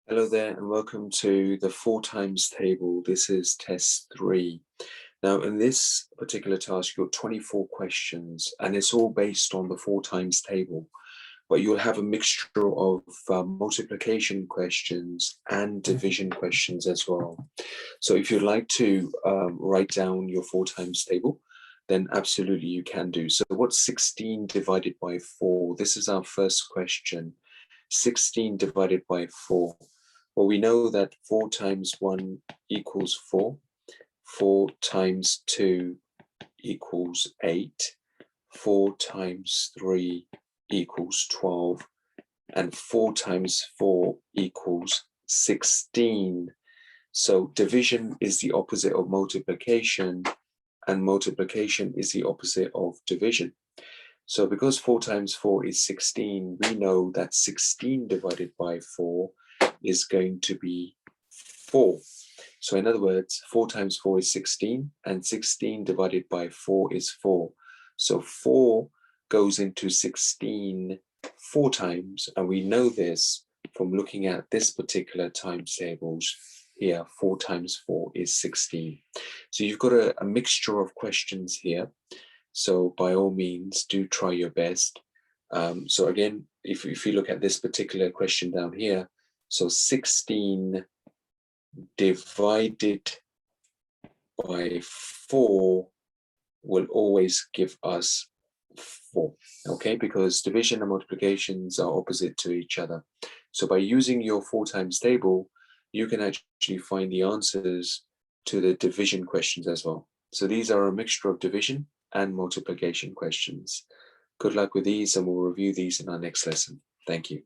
Hello there and welcome to the 4 times table. This is test 3. Now in this particular task you've got 24 questions and it's all based on the 4 times table, but you'll have a mixture of multiplication questions and division questions as well. So if you'd like to write down your 4 times table, then absolutely you can do. So what's 16 divided by 4? This is our first question. 16 divided by 4. Well, we know that 4 times 1 equals 4. 4 times 2 equals 8. 4 times 3 equals 12. And 4 times 4 equals 16. So division is the opposite of multiplication, and multiplication is the opposite of division. So because 4 times 4 is 16, we know that 16 divided by 4 is going to be 4. So in other words, 4 times 4 is 16, and 16 divided by 4 is 4. So 4 goes into 16 4 times, and we know this from looking at this particular times tables here. 4 times 4 is 16. So you've got a mixture of questions here. So by all means, do try your best. So again, if you look at this particular question down here, so 16 divided by 4 will always give us 4, okay? Because division and multiplications are opposite to each other. So by using your 4 times table, you can actually find the answers to the division questions as well. So these are a mixture of division and multiplication questions. Good luck with these, and we'll review these in our next lesson. Thank you.